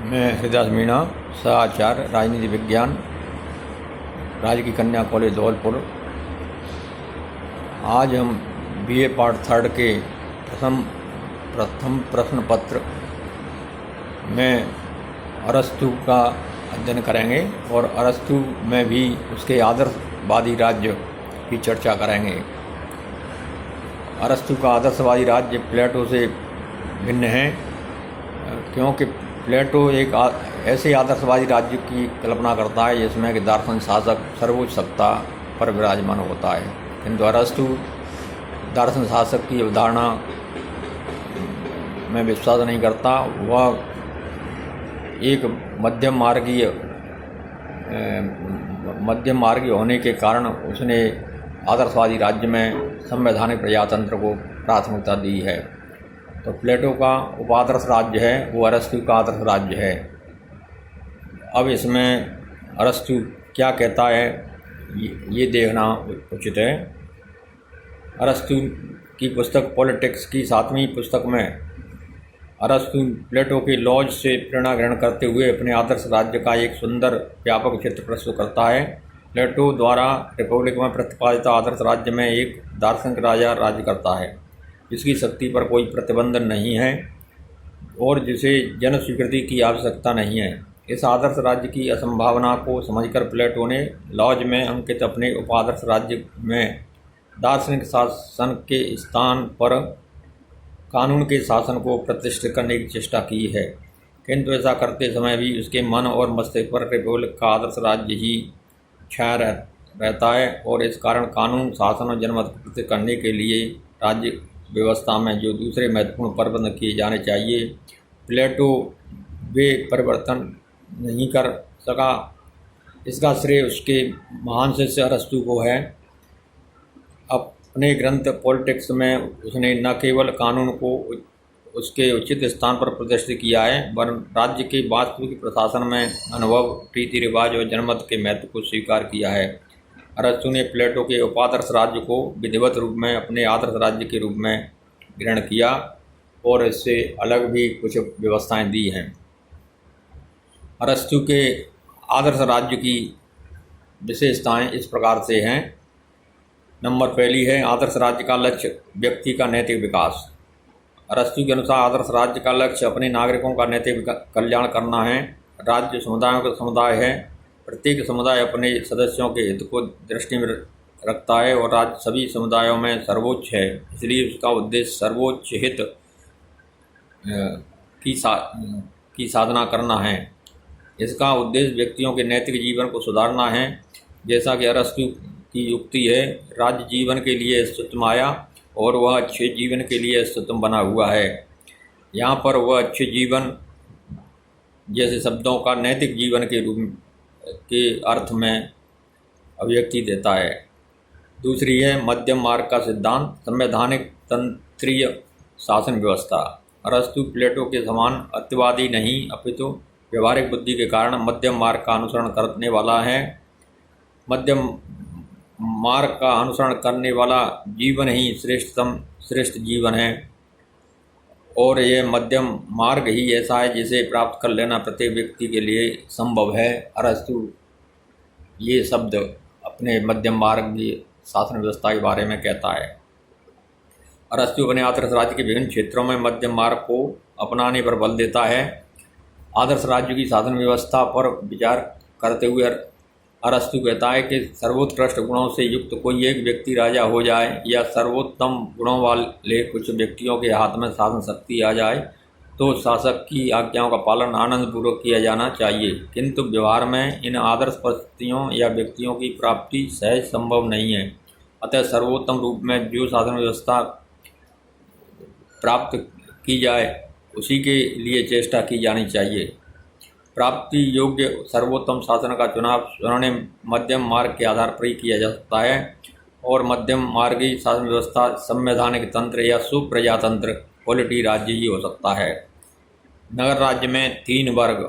मैं हरिदास मीणा, सहाचार्य राजनीति विज्ञान, राजकीय कन्या कॉलेज धौलपुर। आज हम बीए पार्ट 3 के प्रथम प्रश्न पत्र में अरस्तु का अध्ययन करेंगे और अरस्तु में भी उसके आदर्शवादी राज्य की चर्चा करेंगे। अरस्तु का आदर्शवादी राज्य प्लेटो से भिन्न है, क्योंकि प्लेटो एक ऐसे आदर्शवादी राज्य की कल्पना करता है जिसमें कि दार्शनिक शासक सर्वोच्च सत्ता पर विराजमान होता है, किंतु अरस्तु दार्शनिक शासक की अवधारणा में विश्वास नहीं करता। वह एक मध्यम मार्गीय होने के कारण उसने आदर्शवादी राज्य में संवैधानिक प्रजातंत्र को प्राथमिकता दी है। तो प्लेटो का उपादर्श राज्य है वो अरस्तु का आदर्श राज्य है। अब इसमें अरस्तु क्या कहता है ये देखना उचित है। अरस्तु की पुस्तक पॉलिटिक्स की 7वीं पुस्तक में अरस्तु प्लेटो के लॉज से प्रेरणा ग्रहण करते हुए अपने आदर्श राज्य का एक सुंदर व्यापक चित्र प्रस्तुत करता है। प्लेटो द्वारा रिपब्लिक में प्रतिपादित आदर्श राज्य में एक दार्शनिक राजा राज्य करता है जिसकी शक्ति पर कोई प्रतिबंध नहीं है और जिसे जन स्वीकृति की आवश्यकता नहीं है। इस आदर्श राज्य की असंभावना को समझकर प्लेटो ने लॉज में अंकित अपने उपादर्श राज्य में दार्शनिक शासन के स्थान पर कानून के शासन को प्रतिष्ठित करने की चेष्टा की है, किंतु ऐसा करते समय भी उसके मन और मस्तिष्क पर रिपब्लिक का आदर्श राज्य ही छाया रहता है और इस कारण कानून शासन और जनमत को प्रतिष्ठित करने के लिए राज्य व्यवस्था में जो दूसरे महत्वपूर्ण प्रबंध किए जाने चाहिए, प्लेटो वे परिवर्तन नहीं कर सका। इसका श्रेय उसके महान शिष्य अरस्तु को है। अपने ग्रंथ पॉलिटिक्स में उसने न केवल कानून को उसके उचित स्थान पर प्रतिष्ठित किया है, वरन राज्य के वास्तविक प्रशासन में अनुभव, रीति रिवाज और जनमत के महत्व को स्वीकार किया है। अरस्तु ने प्लेटो के उपादर्श राज्य को विधिवत रूप में अपने आदर्श राज्य के रूप में ग्रहण किया और इससे अलग भी कुछ व्यवस्थाएं दी हैं। अरस्तु के आदर्श राज्य की विशेषताएं इस प्रकार से हैं। नंबर पहली है आदर्श राज्य का लक्ष्य व्यक्ति का नैतिक विकास। अरस्तु के अनुसार आदर्श राज्य का लक्ष्य अपने नागरिकों का नैतिक कल्याण करना है। राज्य समुदायों का समुदाय है। प्रत्येक समुदाय अपने सदस्यों के हित को दृष्टि में रखता है और राज्य सभी समुदायों में सर्वोच्च है, इसलिए उसका उद्देश्य सर्वोच्च हित की साधना करना है। इसका उद्देश्य व्यक्तियों के नैतिक जीवन को सुधारना है। जैसा कि अरस्तु की युक्ति है, राज्य जीवन के लिए अस्तित्व आया और वह अच्छे जीवन के लिए अस्तित्व बना हुआ है। यहाँ पर वह अच्छे जीवन जैसे शब्दों का नैतिक जीवन के रूप के अर्थ में अभिव्यक्ति देता है। दूसरी है मध्यम मार्ग का सिद्धांत, संवैधानिक तंत्रीय शासन व्यवस्था। अरस्तु प्लेटो के समान अत्यवादी नहीं अपितु व्यवहारिक बुद्धि के कारण मध्यम मार्ग का अनुसरण करने वाला है। मध्यम मार्ग का अनुसरण करने वाला जीवन ही श्रेष्ठ जीवन है और यह मध्यम मार्ग ही ऐसा है जिसे प्राप्त कर लेना प्रत्येक व्यक्ति के लिए संभव है। अरस्तु ये शब्द अपने मध्यम मार्ग की शासन व्यवस्था के बारे में कहता है। अरस्तु अपने आदर्श राज्य के विभिन्न क्षेत्रों में मध्यम मार्ग को अपनाने पर बल देता है। आदर्श राज्य की शासन व्यवस्था पर विचार करते हुए अरस्तु कहता है कि सर्वोत्कृष्ट गुणों से युक्त कोई एक व्यक्ति राजा हो जाए या सर्वोत्तम गुणों वाले कुछ व्यक्तियों के हाथ में शासन शक्ति आ जाए तो शासक की आज्ञाओं का पालन आनंदपूर्वक किया जाना चाहिए, किंतु व्यवहार में इन आदर्श परिस्थितियों या व्यक्तियों की प्राप्ति सहज संभव नहीं है। अतः सर्वोत्तम रूप में जो शासन व्यवस्था प्राप्त की जाए उसी के लिए चेष्टा की जानी चाहिए। प्राप्ति योग्य सर्वोत्तम शासन का चुनाव स्वर्णिम मध्यम मार्ग के आधार पर ही किया जा सकता है और मध्यम मार्गी शासन व्यवस्था संवैधानिक तंत्र या सुप्रजातंत्र पॉलिटी राज्य ही हो सकता है। नगर राज्य में 3 वर्ग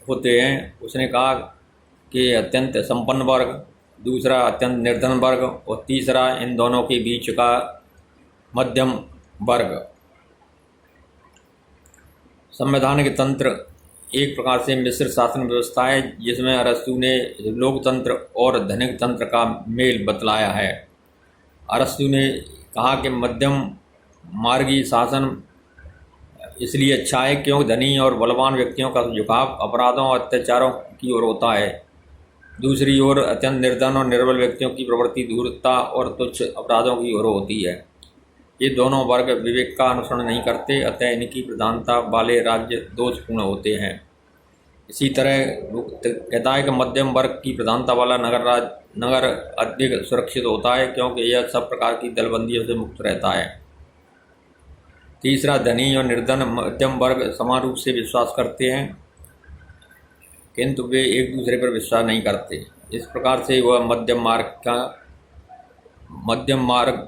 होते हैं। उसने कहा कि अत्यंत संपन्न वर्ग, दूसरा अत्यंत निर्धन वर्ग और तीसरा इन दोनों के बीच का मध्यम वर्ग। संवैधानिक तंत्र एक प्रकार से मिश्र शासन व्यवस्था है, जिसमें अरस्तु ने लोकतंत्र और धनिक तंत्र का मेल बतलाया है। अरस्तु ने कहा कि मध्यम मार्गी शासन इसलिए अच्छा है क्योंकि धनी और बलवान व्यक्तियों का झुकाव अपराधों और अत्याचारों की ओर होता है। दूसरी ओर अत्यंत निर्धन और निर्बल व्यक्तियों की प्रवृत्ति धूर्तता और तुच्छ अपराधों की ओर होती है। ये दोनों वर्ग विवेक का अनुसरण नहीं करते, अतः इनकी प्रधानता वाले राज्य दोषपूर्ण होते हैं। इसी तरह कहता है कि मध्यम वर्ग की प्रधानता वाला नगर अधिक सुरक्षित होता है क्योंकि यह सब प्रकार की दलबंदियों से मुक्त रहता है। तीसरा, धनी और निर्धन मध्यम वर्ग समान रूप से विश्वास करते हैं, किंतु वे एक दूसरे पर विश्वास नहीं करते। इस प्रकार से वह मध्यम मार्ग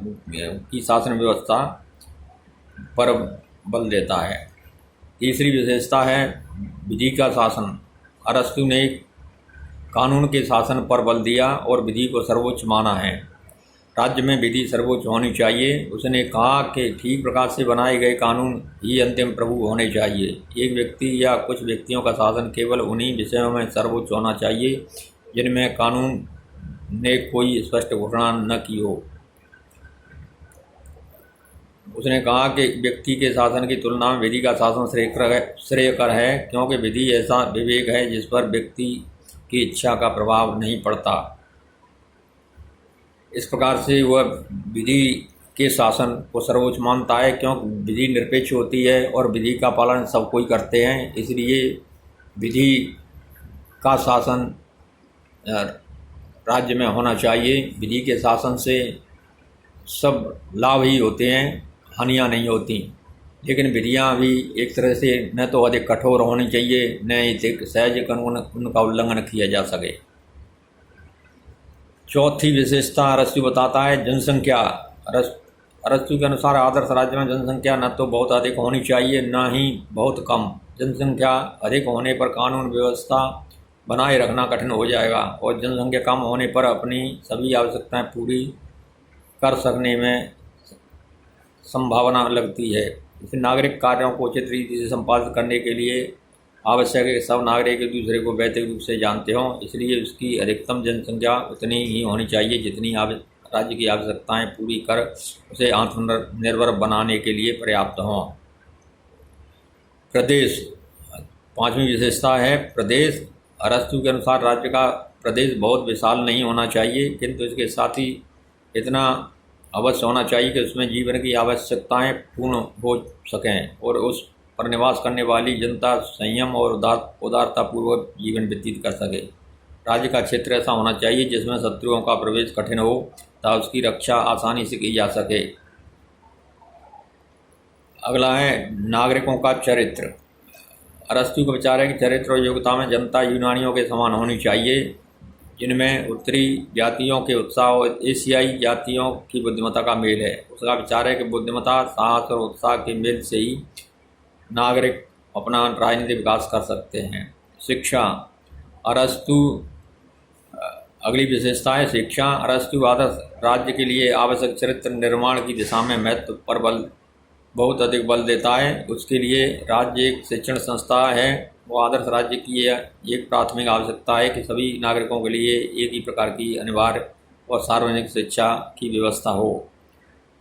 की शासन व्यवस्था पर बल देता है। तीसरी विशेषता है विधि का शासन। अरस्तु ने कानून के शासन पर बल दिया और विधि को सर्वोच्च माना है। राज्य में विधि सर्वोच्च होनी चाहिए। उसने कहा कि ठीक प्रकार से बनाए गए कानून ही अंतिम प्रभु होने चाहिए। एक व्यक्ति या कुछ व्यक्तियों का शासन केवल उन्हीं विषयों में सर्वोच्च होना चाहिए जिनमें कानून ने कोई स्पष्ट घोषणा न की हो। उसने कहा कि व्यक्ति के शासन की तुलना में विधि का शासन श्रेयकर है क्योंकि विधि ऐसा विवेक है जिस पर व्यक्ति की इच्छा का प्रभाव नहीं पड़ता। इस प्रकार से वह विधि के शासन को सर्वोच्च मानता है क्योंकि विधि निरपेक्ष होती है और विधि का पालन सब कोई करते हैं। इसलिए विधि का शासन राज्य में होना चाहिए। विधि के शासन से सब लाभ ही होते हैं, हानियाँ नहीं होती। लेकिन विधियाँ भी एक तरह से न तो अधिक कठोर होनी चाहिए, न ही सहज कानून उनका उल्लंघन किया जा सके। चौथी विशेषता अरस्तु बताता है जनसंख्या। अरस्तु के अनुसार आदर्श राज्य में जनसंख्या न तो बहुत अधिक होनी चाहिए न ही बहुत कम। जनसंख्या अधिक होने पर कानून व्यवस्था बनाए रखना कठिन हो जाएगा और जनसंख्या कम होने पर अपनी सभी आवश्यकताएं पूरी कर सकने में संभावना लगती है। इस नागरिक कार्यों को उचित रीति से संपादित करने के लिए आवश्यक है कि सब नागरिक एक दूसरे को वैयक्तिक रूप से जानते हों। इसलिए उसकी अधिकतम जनसंख्या उतनी ही होनी चाहिए जितनी राज्य की आवश्यकताएं पूरी कर उसे आत्मनिर्भर बनाने के लिए पर्याप्त हों। प्रदेश, पांचवी विशेषता है प्रदेश। अरस्तु के अनुसार राज्य का प्रदेश बहुत विशाल नहीं होना चाहिए, किंतु इसके साथ ही इतना अवश्य होना चाहिए कि उसमें जीवन की आवश्यकताएं पूर्ण हो सकें और उस पर निवास करने वाली जनता संयम और उदारतापूर्वक जीवन व्यतीत कर सके। राज्य का क्षेत्र ऐसा होना चाहिए जिसमें शत्रुओं का प्रवेश कठिन हो तथा उसकी रक्षा आसानी से की जा सके। अगला है नागरिकों का चरित्र। अरस्तु का विचार है कि चरित्र और योग्यता में जनता यूनानियों के समान होनी चाहिए, जिनमें उत्तरी जातियों के उत्साह और एशियाई जातियों की बुद्धिमत्ता का मेल है। उसका विचार है कि बुद्धिमत्ता, साहस और उत्साह के मेल से ही नागरिक अपना राजनीतिक विकास कर सकते हैं। शिक्षा, अरस्तु अगली विशेषता है शिक्षा। अरस्तु आदर्श राज्य के लिए आवश्यक चरित्र निर्माण की दिशा में महत्व पर बहुत अधिक बल देता है। उसके लिए राज्य एक शिक्षण संस्था है। वो आदर्श राज्य की एक प्राथमिक आवश्यकता है कि सभी नागरिकों के लिए एक ही प्रकार की अनिवार्य और सार्वजनिक शिक्षा की व्यवस्था हो।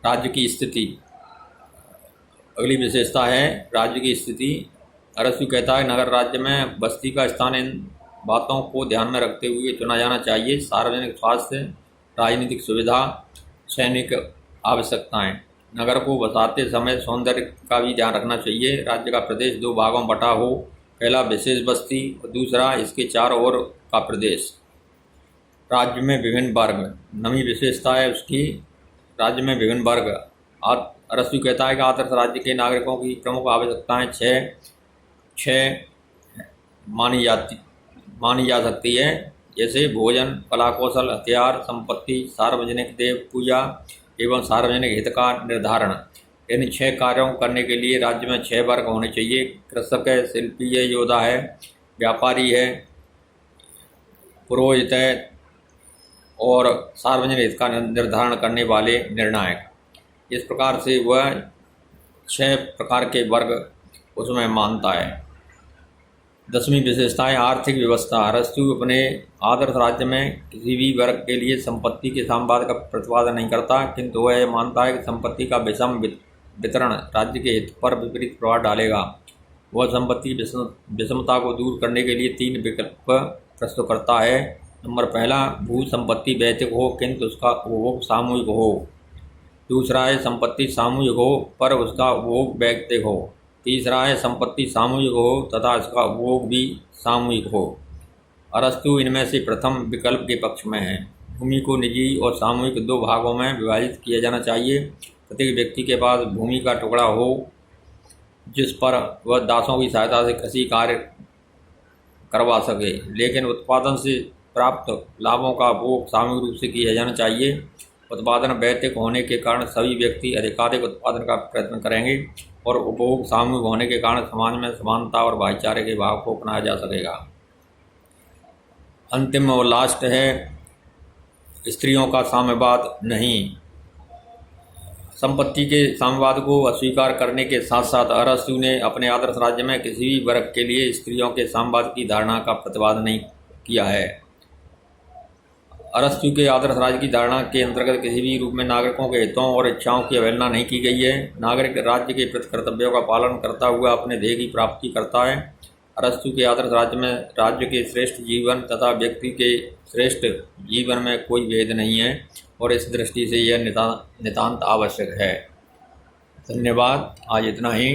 राज्य की स्थिति, अगली विशेषता है राज्य की स्थिति। अरस्तु कहता है नगर राज्य में बस्ती का स्थान इन बातों को ध्यान में रखते हुए चुना जाना चाहिए: सार्वजनिक स्वास्थ्य, राजनीतिक सुविधा, सैनिक आवश्यकताएं। नगर को बसाते समय सौंदर्य का भी ध्यान रखना चाहिए। राज्य का प्रदेश दो भागों में बटा हो, पहला विशेष बस्ती और दूसरा इसके चारों ओर का प्रदेश। राज्य में विभिन्न वर्ग, नवी विशेषता है उसकी राज्य में विभिन्न वर्ग। अरस्तु कहता है कि आदर्श राज्य के नागरिकों की प्रमुख आवश्यकताएं छः मानी जा सकती है, जैसे भोजन, कला कौशल, हथियार, संपत्ति, सार्वजनिक देव पूजा एवं सार्वजनिक हित का निर्धारण। इन 6 कार्यों को करने के लिए राज्य में 6 वर्ग होने चाहिए: कृषक है, शिल्पी है, योद्धा है, व्यापारी है, पुरोहित है और सार्वजनिक हित का निर्धारण करने वाले निर्णायक। इस प्रकार से वह 6 प्रकार के वर्ग उसमें मानता है। 10वीं विशेषताएं आर्थिक व्यवस्था। अरस्तु अपने आदर्श राज्य में किसी भी वर्ग के लिए संपत्ति के साम्यवाद का प्रतिपादन नहीं करता, किंतु वह यह मानता है कि संपत्ति का विषम वितरण राज्य के हित पर विपरीत प्रभाव डालेगा। वह संपत्ति विषमता को दूर करने के लिए 3 विकल्प प्रस्तुत करता है। नंबर पहला, भू संपत्ति वैयक्तिक हो किंतु उसका उपभोग सामूहिक हो। दूसरा है संपत्ति सामूहिक हो पर उसका उपभोग वैयक्तिक हो। तीसरा है संपत्ति सामूहिक हो तथा इसका उपभोग भी सामूहिक हो। अरस्तु इनमें से प्रथम विकल्प के पक्ष में है। भूमि को निजी और सामूहिक 2 भागों में विभाजित किया जाना चाहिए। प्रत्येक व्यक्ति के पास भूमि का टुकड़ा हो जिस पर वह दासों की सहायता से कृषि कार्य करवा सके, लेकिन उत्पादन से प्राप्त लाभों का उपभोग सामूहिक रूप से किया जाना चाहिए। उत्पादन वैयक्तिक होने के कारण सभी व्यक्ति अधिकाधिक उत्पादन का प्रयत्न करेंगे और उपभोग सामूहिक होने के कारण समाज में समानता और भाईचारे के भाव को अपनाया जा सकेगा। अंतिम और लास्ट है स्त्रियों का साम्यवाद नहीं। संपत्ति के साम्यवाद को अस्वीकार करने के साथ साथ अरस्तु ने अपने आदर्श राज्य में किसी भी वर्ग के लिए स्त्रियों के साम्यवाद की धारणा का प्रतिपादन नहीं किया है। अरस्तु के आदर्श राज्य की धारणा के अंतर्गत किसी भी रूप में नागरिकों के हितों और इच्छाओं की अवहेलना नहीं की गई है। नागरिक राज्य के प्रति कर्तव्यों का पालन करता हुआ अपने ध्येय की प्राप्ति करता है। अरस्तु के आदर्श राज्य में राज्य के श्रेष्ठ जीवन तथा व्यक्ति के श्रेष्ठ जीवन में कोई भेद नहीं है और इस दृष्टि से यह नितांत आवश्यक है। धन्यवाद। आज इतना ही।